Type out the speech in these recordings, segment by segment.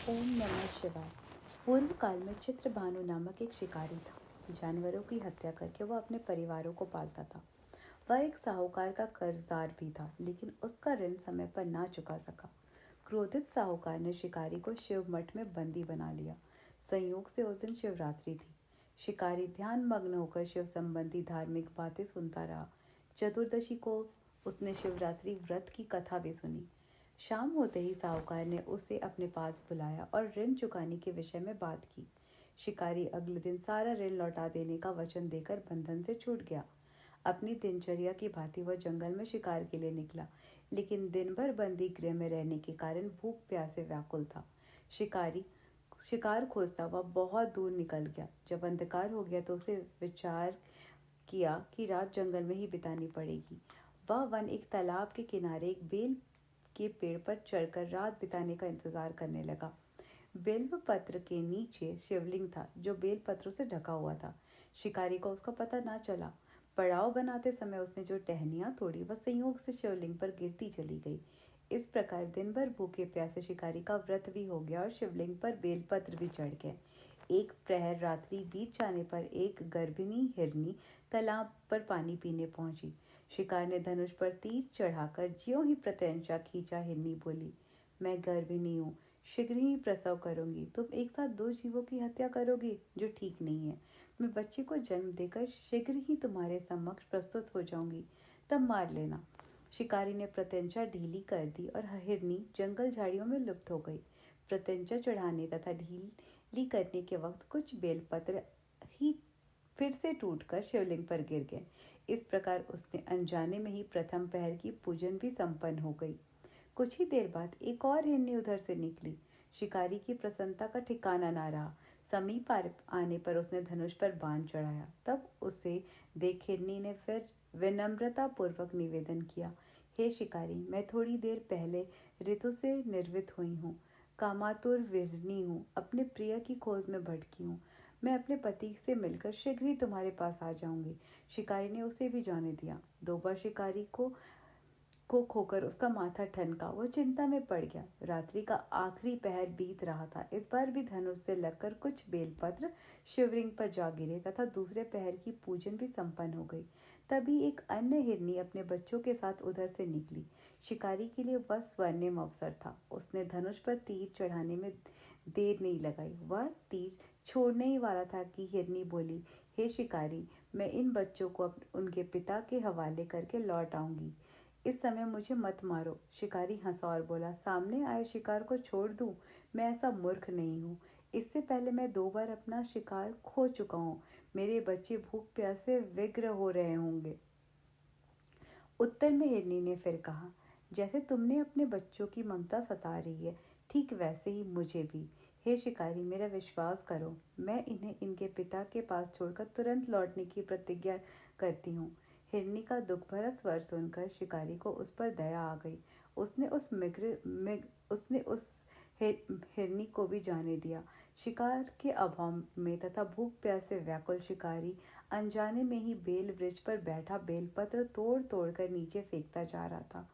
ओम नमः शिवाय। पूर्व काल में चित्रभानु नामक एक शिकारी था। जानवरों की हत्या करके वह अपने परिवारों को पालता था। वह एक साहूकार का कर्जदार भी था, लेकिन उसका ऋण समय पर ना चुका सका। क्रोधित साहूकार ने शिकारी को शिव मठ में बंदी बना लिया। संयोग से उस दिन शिवरात्रि थी। शिकारी ध्यान मग्न होकर शिव संबंधी धार्मिक बातें सुनता रहा। चतुर्दशी को उसने शिवरात्रि व्रत की कथा भी सुनी। शाम होते ही साहूकार ने उसे अपने पास बुलाया और ऋण चुकाने के विषय में बात की। शिकारी अगले दिन सारा ऋण लौटा देने का वचन देकर बंधन से छूट गया। अपनी दिनचर्या की भांति वह जंगल में शिकार के लिए निकला, लेकिन दिन भर बंदी गृह में रहने के कारण भूख प्यास से व्याकुल था। शिकारी शिकार खोजता वह बहुत दूर निकल गया। जब अंधकार हो गया तो उसे विचार किया कि रात जंगल में ही बितानी पड़ेगी। वह वन एक तालाब के किनारे एक बेल के पेड़ पर चढ़कर रात बिताने का इंतजार करने लगा। बेल पत्र के नीचे शिवलिंग था, जो बेल पत्रों से ढका हुआ था। शिकारी को उसका पता ना चला। पड़ाव बनाते समय उसने जो टहनियां तोड़ी वह संयोग से शिवलिंग पर गिरती चली गई। इस प्रकार दिन भर भूखे प्यासे शिकारी का व्रत भी हो गया और शिवलिंग पर बेलपत्र भी चढ़ गए। एक प्रहर रात्रि बीत जाने पर एक गर्भिणी हिरनी तालाब पर पानी पीने पहुंची। शिकार ने धनुष पर तीर चढ़ाकर ज्यों ही प्रत्यंचा खींचा, हिरनी बोली, मैं गर्भिणी हूँ, शीघ्र ही प्रसव करूंगी। तुम एक साथ दो जीवों की हत्या करोगे, जो ठीक नहीं है। मैं बच्चे को जन्म देकर शीघ्र ही तुम्हारे समक्ष प्रस्तुत हो जाऊंगी, तब मार लेना। शिकारी ने प्रत्यंचा ढीली कर दी और हिरनी जंगल झाड़ियों में लुप्त हो गई। प्रत्यंचा चढ़ाने तथा ढीली करने के वक्त कुछ बेलपत्र ही फिर से टूटकर शिवलिंग पर गिर गए। इस प्रकार उसने अनजाने में ही प्रथम पहर की पूजन भी संपन्न हो गई। कुछ ही देर बाद एक और हिरनी उधर से निकली। शिकारी की प्रसन्नता का ठिकाना ना रहा। समीप आने पर उसने धनुष पर बाण चढ़ाया। तब उसे देख हिरनी ने फिर विनम्रता पूर्वक निवेदन किया, हे शिकारी, मैं थोड़ी देर पहले ऋतु से निर्वित हुई हूँ। कामातुर विरनी हूँ, अपने प्रिय की खोज में भटकी हूँ। मैं अपने पति से मिलकर शीघ्र ही तुम्हारे पास आ जाऊंगी। शिकारी ने उसे भी जाने दिया। दो बार शिकारी को खोकर उसका माथा ठनका। वह चिंता में पड़ गया। रात्रि का आखिरी पहर बीत रहा था। इस बार भी धनुष से लगकर कुछ बेलपत्र शिवलिंग पर जा गिरे तथा दूसरे पहर की पूजन भी संपन्न हो गई। तभी एक अन्य हिरनी अपने बच्चों के साथ उधर से निकली। शिकारी के लिए वह स्वर्णिम अवसर था। उसने धनुष पर तीर चढ़ाने में देर नहीं लगाई। वह तीर छोड़ने ही वाला था कि हिरनी बोली, हे शिकारी, मैं इन बच्चों को उनके पिता के हवाले करके लौट आऊंगी। इस समय मुझे मत मारो। शिकारी हंसा और बोला, सामने आए शिकार को छोड़ दूं? मैं ऐसा मूर्ख नहीं हूँ। इससे पहले मैं दो बार अपना शिकार खो चुका हूँ। मेरे बच्चे भूख प्यास से व्यग्र हो रहे होंगे। उत्तर में हिरनी ने फिर कहा, जैसे तुमने अपने बच्चों की ममता सता रही है, ठीक वैसे ही मुझे भी। हे शिकारी, मेरा विश्वास करो, मैं इन्हें इनके पिता के पास छोड़कर तुरंत लौटने की प्रतिज्ञा करती हूँ। हिरनी का दुख भरा स्वर सुनकर शिकारी को उस पर दया आ गई। उसने उस हिरनी को भी जाने दिया। शिकार के अभाव में तथा भूख प्यास से व्याकुल शिकारी अनजाने में ही बेल वृक्ष पर बैठा बेलपत्र तोड़ तोड़ कर नीचे फेंकता जा रहा था।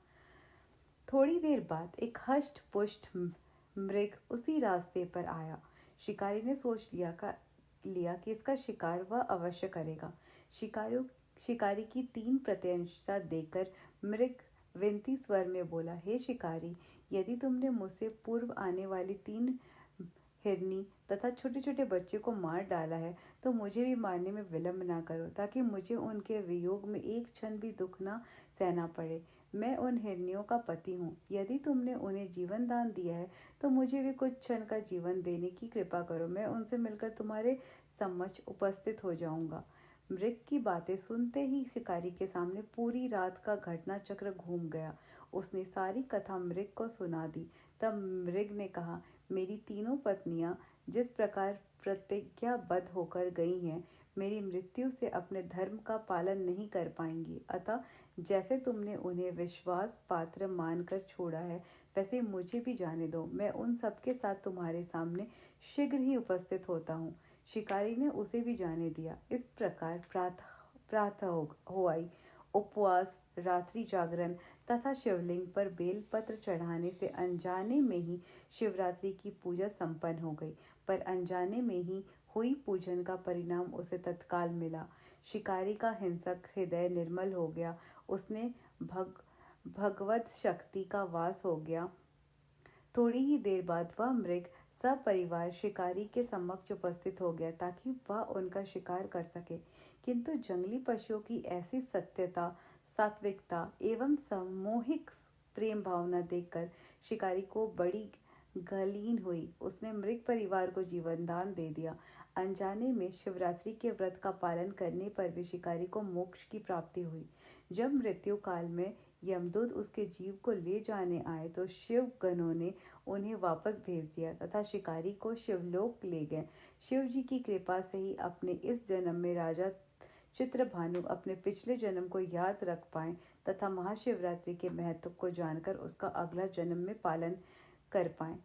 थोड़ी देर बाद एक हष्ट पुष्ट मृग उसी रास्ते पर आया। शिकारी ने सोच लिया कि इसका शिकार वह अवश्य करेगा। शिकारी की तीन प्रत्यंशा देकर मृग विनती स्वर में बोला, हे शिकारी, यदि तुमने मुझसे पूर्व आने वाली तीन हिरनी तथा छोटे छोटे बच्चे को मार डाला है, तो मुझे भी मारने में विलंब ना करो, ताकि मुझे उनके वियोग में एक क्षण भी दुख ना सहना पड़े। मैं उन हिरनियों का पति हूँ। यदि तुमने उन्हें जीवन दान दिया है, तो मुझे भी कुछ क्षण का जीवन देने की कृपा करो। मैं उनसे मिलकर तुम्हारे समक्ष उपस्थित हो जाऊंगा। मृग की बातें सुनते ही शिकारी के सामने पूरी रात का घटना चक्र घूम गया। उसने सारी कथा मृग को सुना दी। तब मृग ने कहा, मेरी तीनों पत्नियां जिस प्रकार प्रतिज्ञाबद्ध होकर गई हैं, मेरी मृत्यु से अपने धर्म का पालन नहीं कर पाएंगी। अतः जैसे तुमने उन्हें विश्वास पात्र मानकर छोड़ा है, वैसे मुझे भी जाने दो। मैं उन सबके साथ तुम्हारे सामने शीघ्र ही उपस्थित होता हूँ। शिकारी ने उसे भी जाने दिया। इस प्रकार प्रातः हो आई। उपवास, रात्रि जागरण तथा शिवलिंग पर बेलपत्र चढ़ाने से अनजाने में ही शिवरात्रि की पूजा संपन्न हो गई। पर अनजाने में ही हुई पूजन का परिणाम उसे तत्काल मिला। शिकारी का हिंसक हृदय निर्मल हो गया। उसने भगवत शक्ति का वास हो गया। थोड़ी ही देर बाद वह मृग सपरिवार शिकारी के समक्ष उपस्थित हो गया ताकि वह उनका शिकार कर सके। किंतु जंगली पशुओं की ऐसी सत्यता, सात्विकता एवं सामूहिक प्रेम भावना देखकर शिकारी को बड़ी गलीन हुई। उसने मृग परिवार को जीवन दान दे दिया। अनजाने में शिवरात्रि के व्रत का पालन करने पर भी शिकारी को मोक्ष की प्राप्ति हुई। जब मृत्यु काल में यमदूत उसके जीव को ले जाने आए तो शिव गणों ने उन्हें वापस भेज दिया तथा शिकारी को शिवलोक ले गए। शिव जी की कृपा से ही अपने इस जन्म में राजा चित्रभानु अपने पिछले जन्म को याद रख पाए तथा महाशिवरात्रि के महत्व को जानकर उसका अगला जन्म में पालन कर पाए।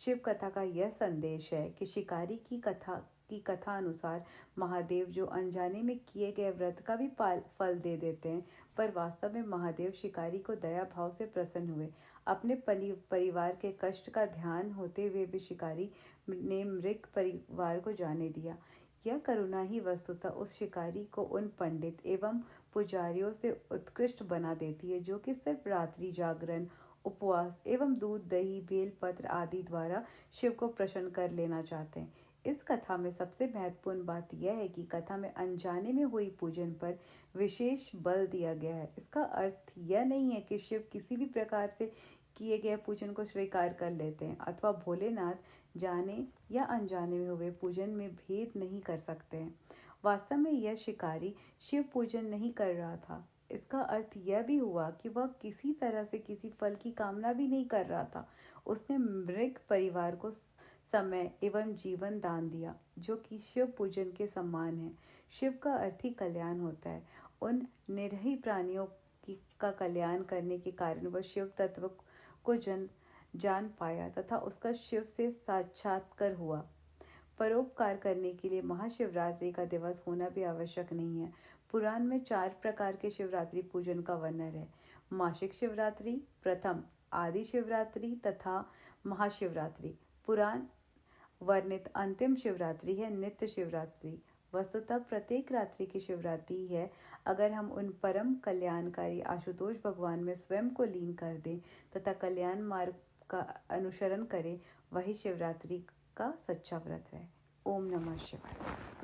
शिव कथा का यह संदेश है कि शिकारी की कथा अनुसार महादेव जो अनजाने में किए गए व्रत का भी फल दे देते हैं, पर वास्तव में महादेव शिकारी को दया भाव से प्रसन्न हुए। अपने परिवार के कष्ट का ध्यान होते हुए भी शिकारी ने मृग परिवार को जाने दिया। यह करुणा ही वस्तुतः उस शिकारी को उन पंडित एवं पुजारियों से उत्कृष्ट बना देती है जो कि सिर्फ रात्रि जागरण, उपवास एवं दूध, दही, बेलपत्र आदि द्वारा शिव को प्रसन्न कर लेना चाहते हैं। इस कथा में सबसे महत्वपूर्ण बात यह है कि कथा में अनजाने में हुई पूजन पर विशेष बल दिया गया है। इसका अर्थ यह नहीं है कि शिव किसी भी प्रकार से किए गए पूजन को स्वीकार कर लेते हैं अथवा भोलेनाथ जाने या अनजाने में हुए पूजन में भेद नहीं कर सकते हैं। वास्तव में यह शिकारी शिव पूजन नहीं कर रहा था। इसका अर्थ यह भी हुआ कि वह किसी तरह से किसी फल की कामना भी नहीं कर रहा था। उसने मृग परिवार को समय एवं जीवन दान दिया जो कि शिव पूजन के समान है। शिव का अर्थ ही कल्याण होता है। उन निरीह प्राणियों का कल्याण करने के कारण वह शिव तत्व को जान पाया तथा उसका शिव से साक्षात्कार हुआ। परोपकार करने के लिए महाशिवरात्रि का दिवस होना भी आवश्यक नहीं है। पुराण में 4 प्रकार के शिवरात्रि पूजन का वर्णन है। मासिक शिवरात्रि, प्रथम आदि शिवरात्रि तथा महाशिवरात्रि। पुराण वर्णित अंतिम शिवरात्रि है नित्य शिवरात्रि। वस्तुतः प्रत्येक रात्रि की शिवरात्रि है। अगर हम उन परम कल्याणकारी आशुतोष भगवान में स्वयं को लीन कर दें तथा कल्याण मार्ग का अनुसरण करें, वही शिवरात्रि का सच्चा व्रत है। ओम नमः शिवाय।